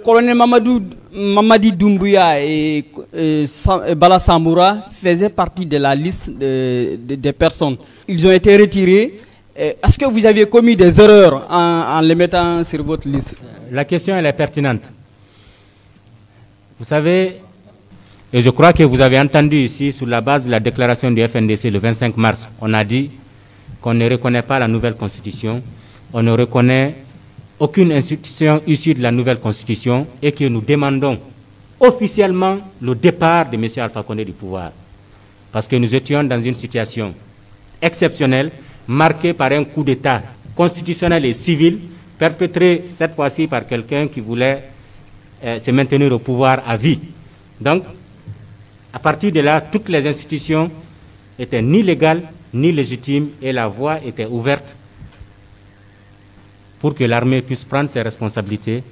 Colonel Mamadi Doumbouya et Bala Samoura faisaient partie de la liste des personnes. Ils ont été retirés. Est-ce que vous aviez commis des erreurs en les mettant sur votre liste? La question elle est pertinente. Vous savez, et je crois que vous avez entendu ici, sur la base de la déclaration du FNDC le 25 mars, on a dit qu'on ne reconnaît pas la nouvelle constitution, on ne reconnaît aucune institution issue de la nouvelle constitution et que nous demandons officiellement le départ de M. Alpha Condé du pouvoir. Parce que nous étions dans une situation exceptionnelle, marquée par un coup d'État constitutionnel et civil, perpétré cette fois-ci par quelqu'un qui voulait se maintenir au pouvoir à vie. Donc, à partir de là, toutes les institutions étaient ni légales, ni légitimes, et la voie était ouverte pour que l'armée puisse prendre ses responsabilités.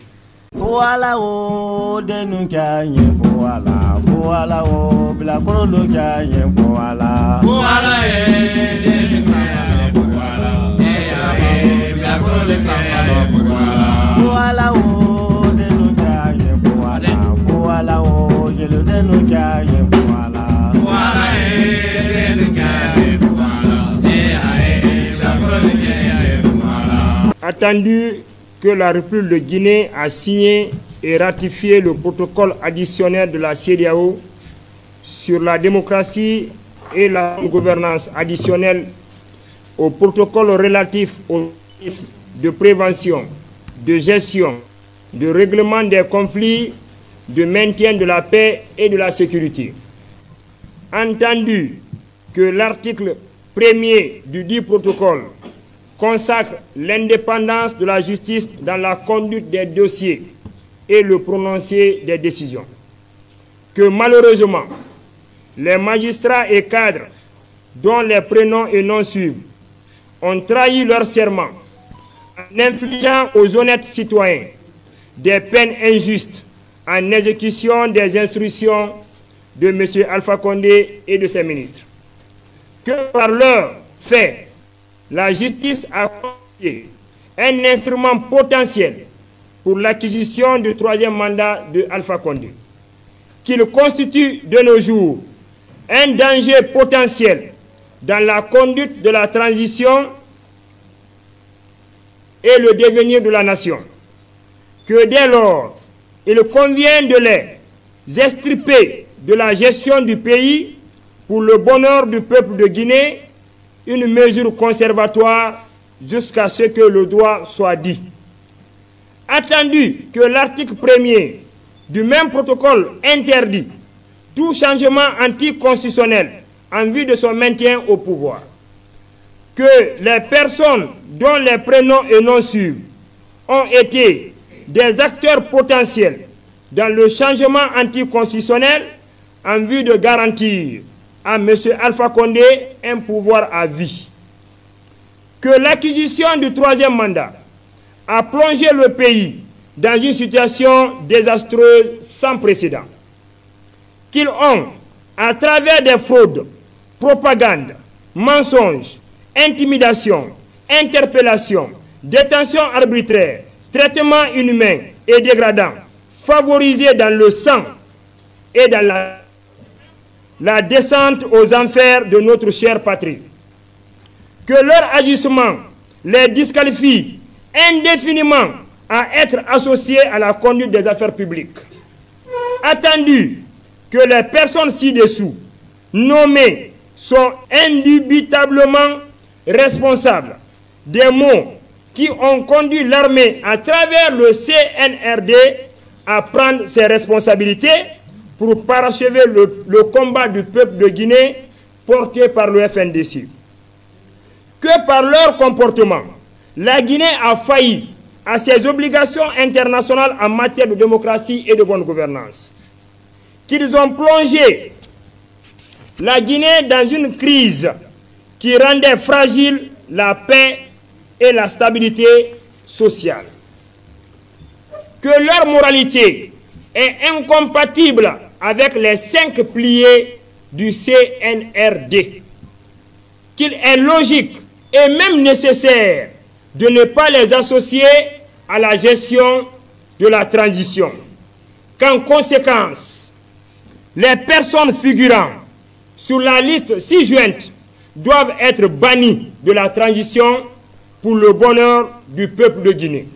Voilà oh denunkaye voilà voilà oh bila kolo kaye voilà voilà voilà bila kolo voilà oh denunkaye voilà voilà oh yelo denunkaye voilà voilà denunkaye voilà. Attendu que la République de Guinée a signé et ratifié le protocole additionnel de la CEDEAO sur la démocratie et la gouvernance additionnelle au protocole relatif aux mécanismes de prévention, de gestion, de règlement des conflits, de maintien de la paix et de la sécurité. Entendu que l'article 1er du dit protocole consacre l'indépendance de la justice dans la conduite des dossiers et le prononcé des décisions. Que malheureusement, les magistrats et cadres dont les prénoms et noms suivent ont trahi leur serment en infligeant aux honnêtes citoyens des peines injustes en exécution des instructions de M. Alpha Condé et de ses ministres. Que par leurs faits, la justice a constitué un instrument potentiel pour l'acquisition du 3e mandat de Alpha Condé, qu'il constitue de nos jours un danger potentiel dans la conduite de la transition et le devenir de la nation, que dès lors, il convient de les extirper de la gestion du pays pour le bonheur du peuple de Guinée, une mesure conservatoire jusqu'à ce que le droit soit dit. Attendu que l'article 1er du même protocole interdit tout changement anticonstitutionnel en vue de son maintien au pouvoir, que les personnes dont les prénoms et noms suivent ont été des acteurs potentiels dans le changement anticonstitutionnel en vue de garantir à M. Alpha Condé un pouvoir à vie. Que l'acquisition du 3e mandat a plongé le pays dans une situation désastreuse sans précédent. Qu'ils ont, à travers des fraudes, propagande, mensonges, intimidation, interpellation, détention arbitraire, traitement inhumain et dégradant, favorisé dans le sang et dans la descente aux enfers de notre chère patrie. Que leur agissement les disqualifie indéfiniment à être associés à la conduite des affaires publiques. Attendu que les personnes ci-dessous nommées sont indubitablement responsables des maux qui ont conduit l'armée à travers le CNRD à prendre ses responsabilités pour parachever le combat du peuple de Guinée porté par le FNDC. Que par leur comportement, la Guinée a failli à ses obligations internationales en matière de démocratie et de bonne gouvernance. Qu'ils ont plongé la Guinée dans une crise qui rendait fragile la paix et la stabilité sociale. Que leur moralité est incompatible avec les 5 piliers du CNRD. Qu'il est logique et même nécessaire de ne pas les associer à la gestion de la transition. Qu'en conséquence, les personnes figurant sur la liste ci-jointe doivent être bannies de la transition pour le bonheur du peuple de Guinée.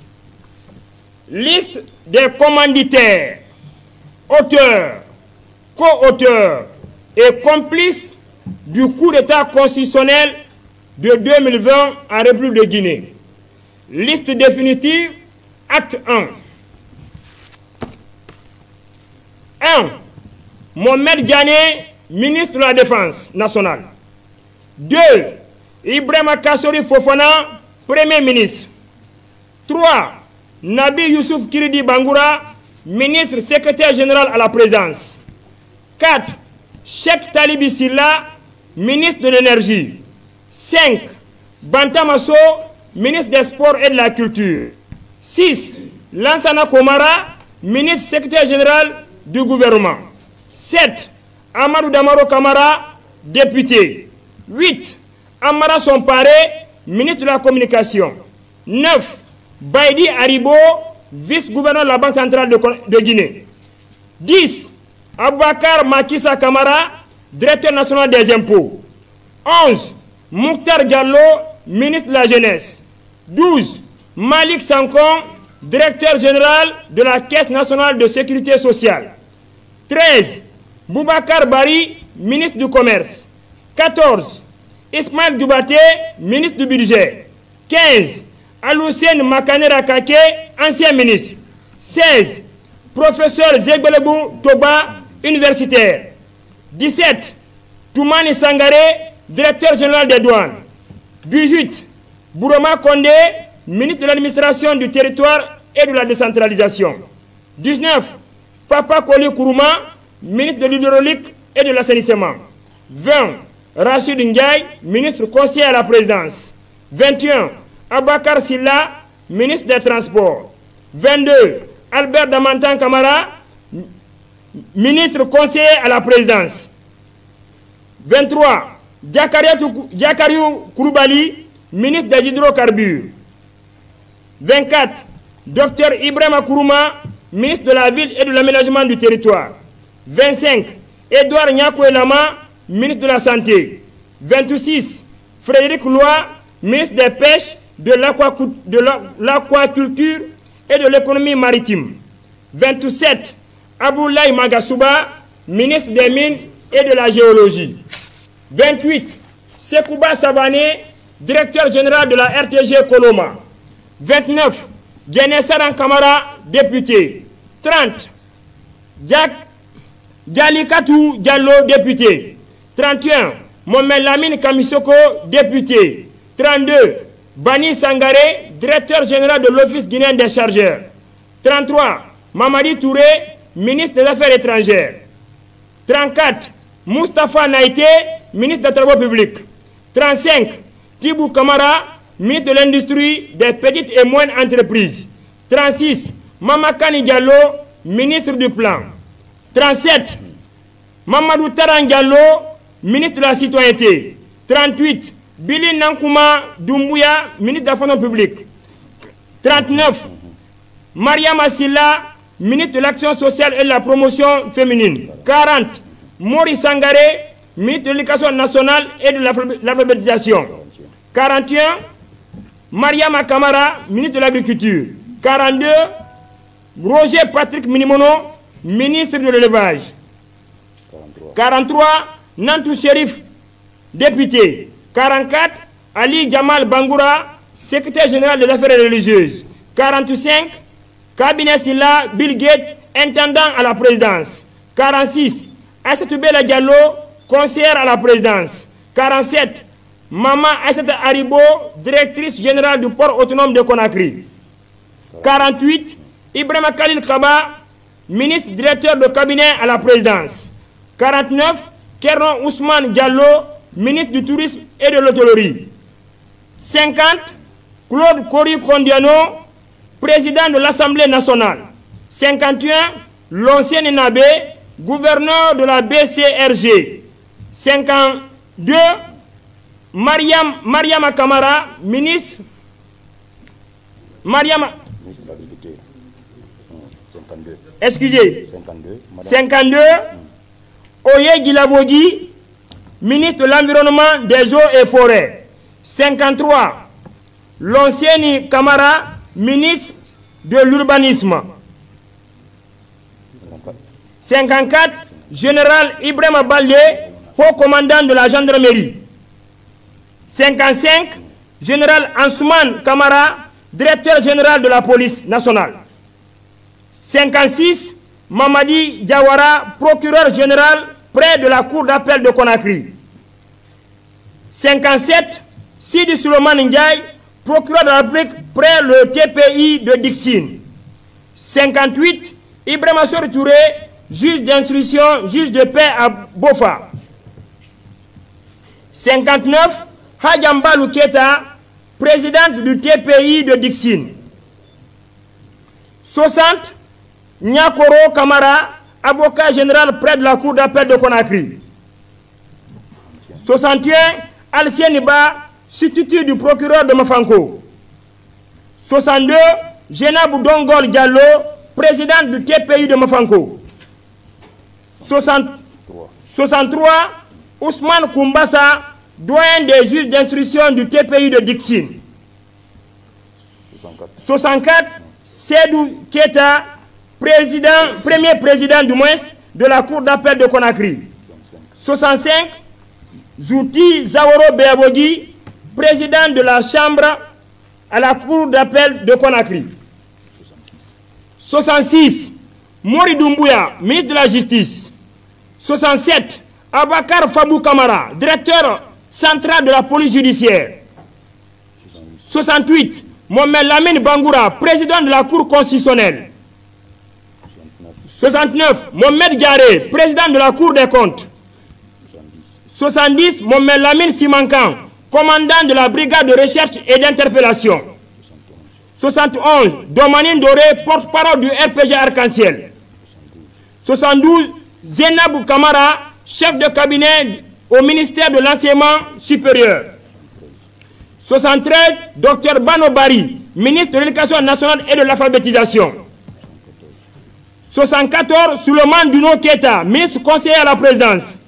Liste des commanditaires, auteurs, co-auteurs et complices du coup d'État constitutionnel de 2020 en République de Guinée. Liste définitive, acte 1. 1. Mohamed Diané, ministre de la Défense nationale. 2. Ibrahima Kassori Fofana, Premier ministre. 3. Nabi Youssouf Kiridi Bangoura, ministre secrétaire général à la présidence. 4. Cheikh Talibi Silla, ministre de l'énergie. 5. Bantamasso, ministre des Sports et de la Culture. 6. Lansana Komara, ministre secrétaire général du gouvernement. 7. Amadou Damaro Kamara, député. 8. Amara Sompare, ministre de la Communication. 9. Baïdi Haribo, vice-gouverneur de la Banque centrale de Guinée. 10. Aboubakar Makissa Kamara, directeur national des impôts. 11. Mouktar Diallo, ministre de la Jeunesse. 12. Malik Sankon, directeur général de la Caisse nationale de sécurité sociale. 13. Boubacar Bari, ministre du Commerce. 14. Ismaël Dubate, ministre du Budget. 15. Aloussène Makanera Kake, ancien ministre. 16. Professeur Zegbelebou Toba, universitaire. 17. Toumani Sangare, directeur général des douanes. 18. Bouroma Kondé, ministre de l'administration du territoire et de la décentralisation. 19. Papa Koli Kourouma, ministre de l'hydraulique et de l'assainissement. 20. Rachid Ndiaye, ministre conseiller à la présidence. 21. Abakar Silla, ministre des Transports. 22. Albert Damantan Kamara, ministre conseiller à la présidence. 23. Diakariou Kouroubali, ministre des hydrocarbures. 24. Dr Ibrahima Kourouma, ministre de la ville et de l'aménagement du territoire. 25. Edouard Nyakouelama, ministre de la Santé. 26. Frédéric Loy, ministre des Pêches, de l'aquaculture et de l'économie maritime. 27. Aboulaye Magasuba, ministre des Mines et de la Géologie. 28. Sekouba Savané, directeur général de la RTG Koloma. 29. Djenessaran Kamara, député. 30. Djalikatou Diallo, député. 31. Mohamed Lamine Kamisoko, député. 32. Bani Sangaré, directeur général de l'Office guinéen des chargeurs. 33. Mamadi Touré, ministre des Affaires étrangères. 34. Moustapha Naïté, ministre des Travaux publics. 35. Tibou Kamara, ministre de l'Industrie, des petites et moyennes entreprises. 36. Mamakani Diallo, ministre du Plan. 37. Mamadou Taran Diallo, ministre de la Citoyenneté. 38. Billy Nankouma Doumbouya, ministre des Fonds publics. 39. Mariam Assila, ministre de l'Action sociale et de la promotion féminine. 40. Maurice Sangaré, ministre de l'Éducation nationale et de l'alphabétisation. 41. Mariam Kamara, ministre de l'Agriculture. 42. Roger Patrick Minimono, ministre de l'Élevage. 43. Nantou Sherif, député. 44. Ali Jamal Bangoura, secrétaire général des affaires religieuses. 45. Cabinet Silla Bill Gates, intendant à la présidence. 46. Aïssatou Bella Diallo, conseillère à la présidence. 47. Mama Aïssata Haribo, directrice générale du port autonome de Conakry. 48. Ibrahima Khalil Kaba, ministre directeur de cabinet à la présidence. 49. Kernon Ousmane Diallo, ministre du tourisme et de l'hôtellerie. 50. Claude Kori Kondiano, président de l'Assemblée nationale. 51. L'ancien Nabé, gouverneur de la BCRG. 52. Mariam Kamara, ministre. excusez, 52, Oye Gilavogui, ministre de l'Environnement, des Eaux et Forêts. 53, Lonseni Kamara, ministre de l'Urbanisme. 54, Général Ibrahim Baldé, haut commandant de la gendarmerie. 55, Général Ansoumane Kamara, directeur général de la police nationale. 56, Mamadi Diawara, procureur général près de la cour d'appel de Conakry. 57, Sidi Souleymane Ndiaye, procureur de la République près le TPI de Dixine. 58, Ibrahim Assori Touré, juge d'instruction, juge de paix à Bofa. 59, Hadjamba Louketa, présidente du TPI de Dixine. 60, Nyakoro Kamara, avocat général près de la cour d'appel de Conakry. 61, Alcieniba, substitut du procureur de Mafanko. 62, Jenabou Dongol Diallo, président du TPI de Mafanko. 63, Ousmane Koumbassa, doyen des juges d'instruction du TPI de Dixine. 64, Sédou Keta, premier président du moins de la cour d'appel de Conakry. 65, Zouti Zaworo Beavogi, président de la chambre à la cour d'appel de Conakry. 66, Mori Doumbouya, ministre de la Justice. 67, Abakar Fabou Kamara, directeur central de la police judiciaire. 68, Mohamed Lamine Bangoura, président de la Cour constitutionnelle. 69, Mohamed Garé, président de la Cour des comptes. 70, Mohamed Lamine Simankan, commandant de la brigade de recherche et d'interpellation. 71, Domanine Doré, porte-parole du RPG Arc-en-Ciel. 72, Zenabou Kamara, chef de cabinet au ministère de l'Enseignement supérieur. 73, Dr Bano Bari, ministre de l'Éducation nationale et de l'alphabétisation. 74, Souleymane Duno Keta, ministre conseiller à la présidence.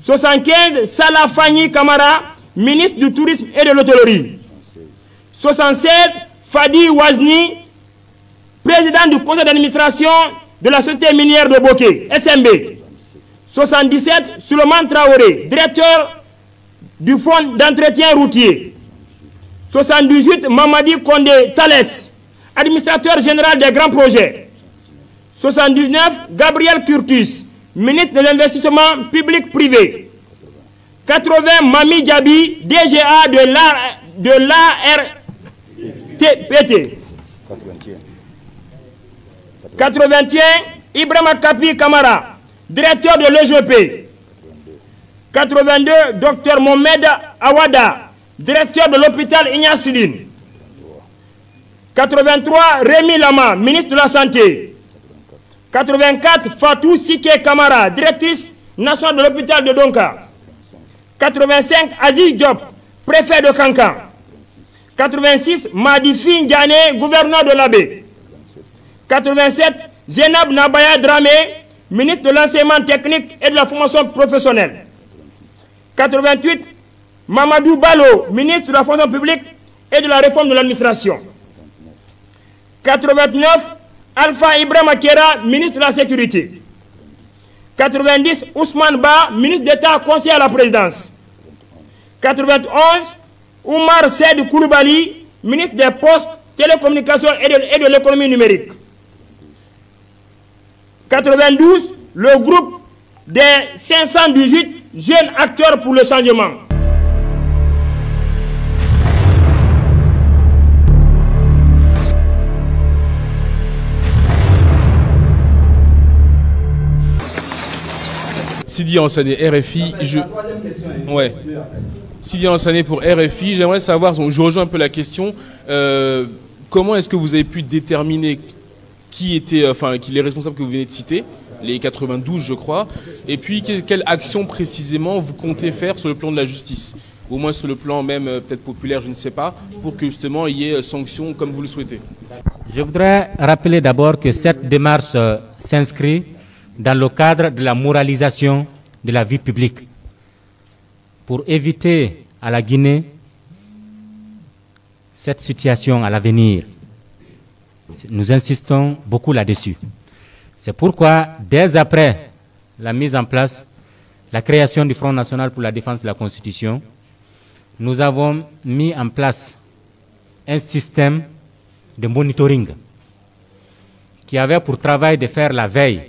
75, Salah Fani Kamara, ministre du tourisme et de l'hôtellerie. 76, Fadi Wazni, président du conseil d'administration de la société minière de Boké, SMB. 77, Souleymane Traoré, directeur du fonds d'entretien routier. 78, Mamadi Kondé Thalès, administrateur général des grands projets. 79, Gabriel Curtis, ministre de l'investissement public-privé. 80, Mami Diaby, DGA de l'ARTPT. 81, Ibrahima Kapi Kamara, directeur de l'EGP. 82, Dr Mohamed Awada, directeur de l'hôpital Ignaciline. 83, Rémi Lama, ministre de la Santé. 84, Fatou Sike Kamara, directrice nationale de l'hôpital de Donka. 85, Aziz Diop, préfet de Kankan. 86, Madifi Ndiané, gouverneur de l'Abbé. 87, Zenab Nabaya Dramé, ministre de l'enseignement technique et de la formation professionnelle. 88, Mamadou Balo, ministre de la fonction publique et de la réforme de l'administration. 89, Alpha Ibrahim Akera, ministre de la Sécurité. 90, Ousmane Ba, ministre d'État conseiller à la présidence. 91, Oumar Sed Koulibaly, ministre des Postes, Télécommunications et de l'économie numérique. 92, le groupe des 518 jeunes acteurs pour le changement. Sidi Ansané, RFI. Ouais. Sidi Ansané pour RFI. J'aimerais savoir, je rejoins un peu la question, comment est-ce que vous avez pu déterminer qui était, les responsables que vous venez de citer, les 92 je crois, et puis quelle action précisément vous comptez faire sur le plan de la justice, au moins sur le plan même peut-être populaire, je ne sais pas, pour que justement il y ait sanctions comme vous le souhaitez. Je voudrais rappeler d'abord que cette démarche s'inscrit dans le cadre de la moralisation de la vie publique pour éviter à la Guinée cette situation à l'avenir. Nous insistons beaucoup là-dessus. C'est pourquoi, dès après la mise en place, la création du Front national pour la défense de la Constitution, nous avons mis en place un système de monitoring qui avait pour travail de faire la veille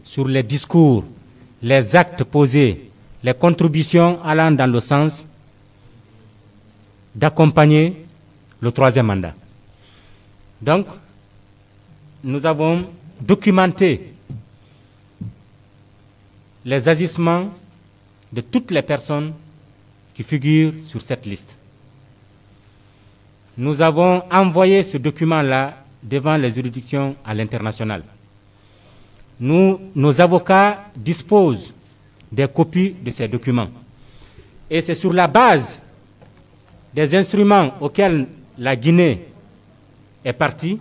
sur les discours, les actes posés, les contributions allant dans le sens d'accompagner le troisième mandat. Donc, nous avons documenté les agissements de toutes les personnes qui figurent sur cette liste. Nous avons envoyé ce document-là devant les juridictions à l'international. Nos avocats disposent des copies de ces documents. Et c'est sur la base des instruments auxquels la Guinée est partie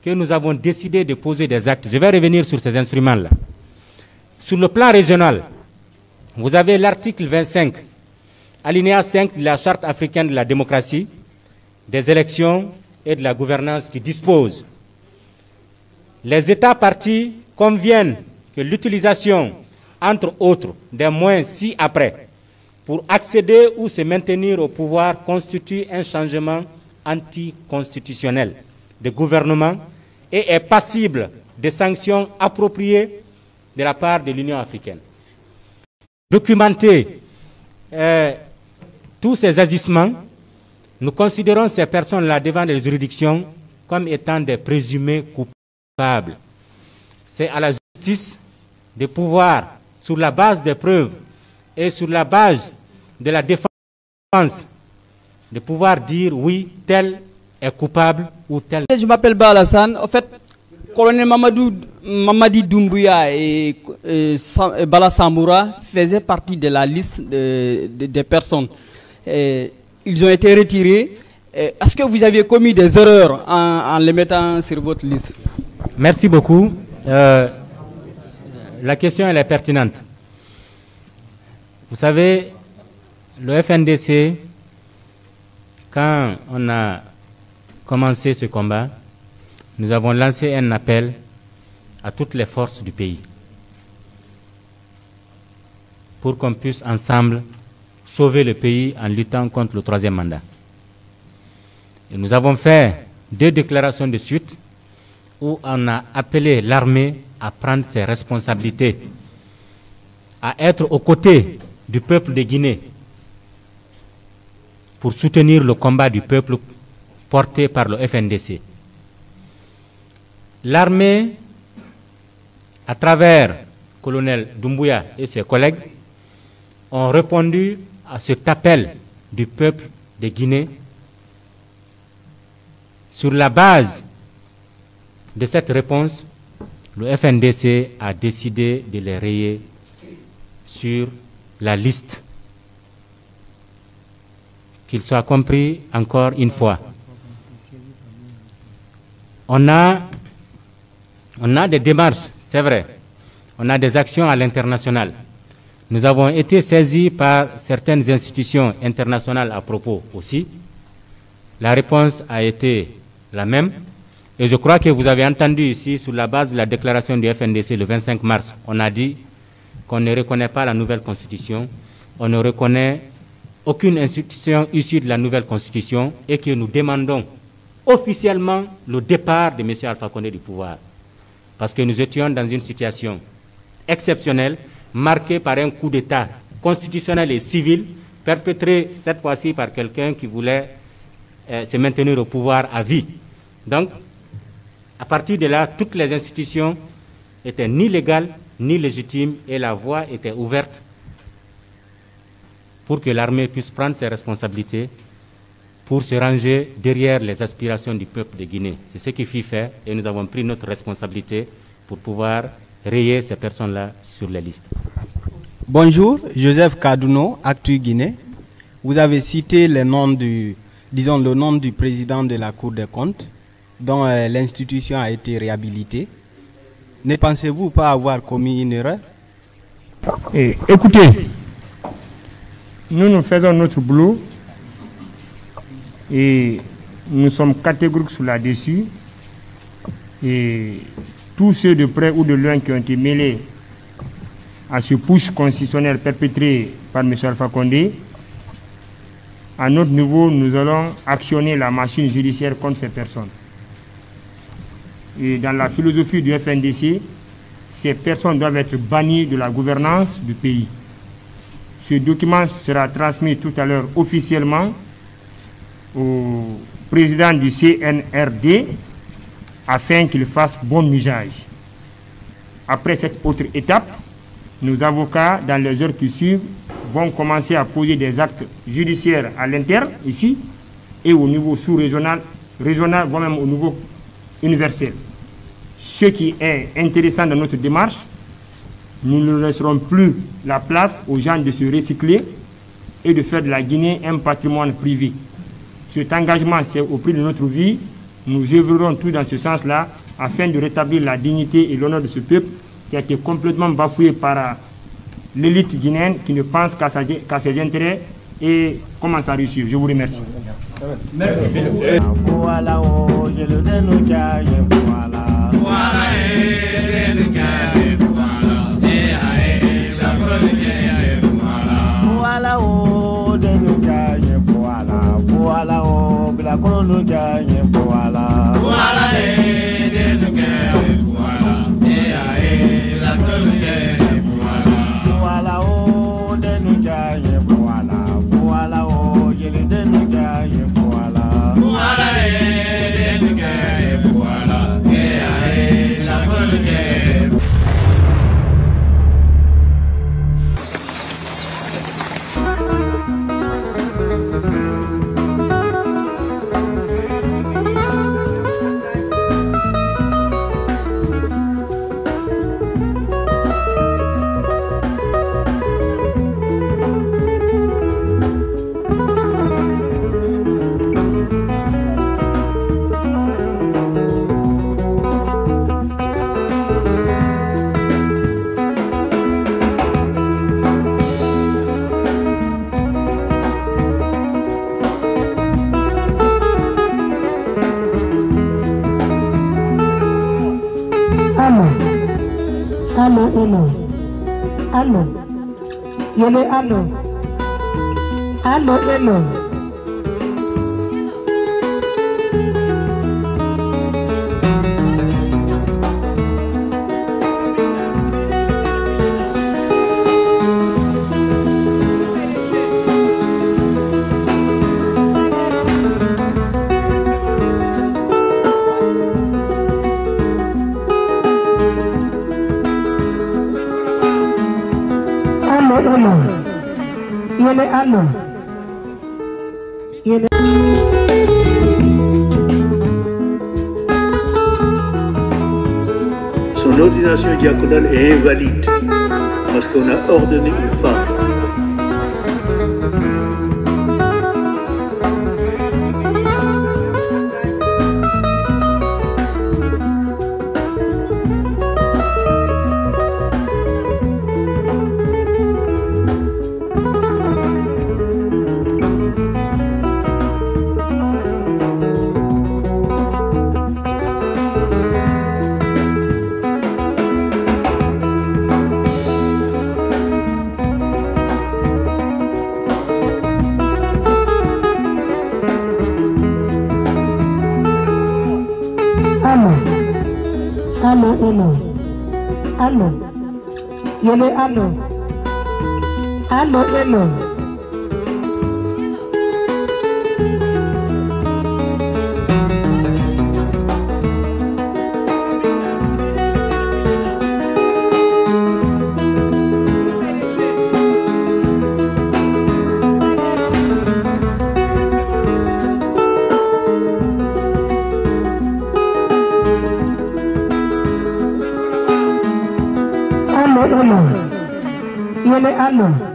que nous avons décidé de poser des actes. Je vais revenir sur ces instruments-là. Sur le plan régional, vous avez l'article 25, alinéa 5 de la Charte africaine de la démocratie, des élections et de la gouvernance qui dispose. Les États partis conviennent que l'utilisation, entre autres, des moyens ci-après pour accéder ou se maintenir au pouvoir constitue un changement anticonstitutionnel de gouvernement et est passible de sanctions appropriées de la part de l'Union africaine. Documenter tous ces agissements, nous considérons ces personnes-là devant les juridictions comme étant des présumés coupables. C'est à la justice de pouvoir, sur la base des preuves et sur la base de la défense, de pouvoir dire oui, tel est coupable ou tel. Je m'appelle Balassane. En fait, colonel Mamadi Doumbouya et Bala Samoura faisaient partie de la liste des personnes. Ils ont été retirés. Est-ce que vous aviez commis des erreurs en les mettant sur votre liste? Merci beaucoup. La question elle est pertinente. Vous savez, le FNDC, quand on a commencé ce combat, nous avons lancé un appel à toutes les forces du pays pour qu'on puisse ensemble sauver le pays en luttant contre le troisième mandat. Et nous avons fait 2 déclarations de suite où on a appelé l'armée à prendre ses responsabilités, à être aux côtés du peuple de Guinée pour soutenir le combat du peuple porté par le FNDC. L'armée, à travers le colonel Doumbouya et ses collègues, ont répondu à cet appel du peuple de Guinée. Sur la base de cette réponse, le FNDC a décidé de les rayer sur la liste. Qu'il soit compris encore une fois. On a des démarches, c'est vrai. On a des actions à l'international. Nous avons été saisis par certaines institutions internationales à propos aussi. La réponse a été la même. Et je crois que vous avez entendu ici, sur la base de la déclaration du FNDC le 25 mars, on a dit qu'on ne reconnaît pas la nouvelle constitution, on ne reconnaît aucune institution issue de la nouvelle constitution et que nous demandons officiellement le départ de M. Alpha Condé du pouvoir. Parce que nous étions dans une situation exceptionnelle, marquée par un coup d'État constitutionnel et civil, perpétré cette fois-ci par quelqu'un qui voulait se maintenir au pouvoir à vie. Donc, à partir de là, toutes les institutions étaient ni légales, ni légitimes, et la voie était ouverte pour que l'armée puisse prendre ses responsabilités pour se ranger derrière les aspirations du peuple de Guinée. C'est ce qui fut fait, et nous avons pris notre responsabilité pour pouvoir rayer ces personnes-là sur les listes. Bonjour, Joseph Kadouno, Actu Guinée. Vous avez cité le nom du président de la Cour des comptes. dont l'institution a été réhabilitée. Ne pensez-vous pas avoir commis une erreur? Écoutez, nous faisons notre boulot et nous sommes catégoriques sur là-dessus. Et tous ceux de près ou de loin qui ont été mêlés à ce push constitutionnel perpétré par M. Alpha Condé, à notre niveau, nous allons actionner la machine judiciaire contre ces personnes. Et dans la philosophie du FNDC, ces personnes doivent être bannies de la gouvernance du pays. Ce document sera transmis tout à l'heure officiellement au président du CNRD afin qu'il fasse bon usage. Après cette autre étape, nos avocats, dans les heures qui suivent, vont commencer à poser des actes judiciaires à l'interne, ici, et au niveau sous-régional, régional, voire même au niveau universel. Ce qui est intéressant dans notre démarche, nous ne laisserons plus la place aux gens de se recycler et de faire de la Guinée un patrimoine privé. Cet engagement, c'est au prix de notre vie. Nous œuvrerons tout dans ce sens-là afin de rétablir la dignité et l'honneur de ce peuple qui a été complètement bafoué par l'élite guinéenne qui ne pense qu'à ses intérêts et commence à réussir. Je vous remercie. Merci. Allô, yele allô, allô, hello. Son ordination diaconale est invalide parce qu'on a ordonné une femme. Allô, hello. Allô. Yele allô. Allô, hello. Yele allô.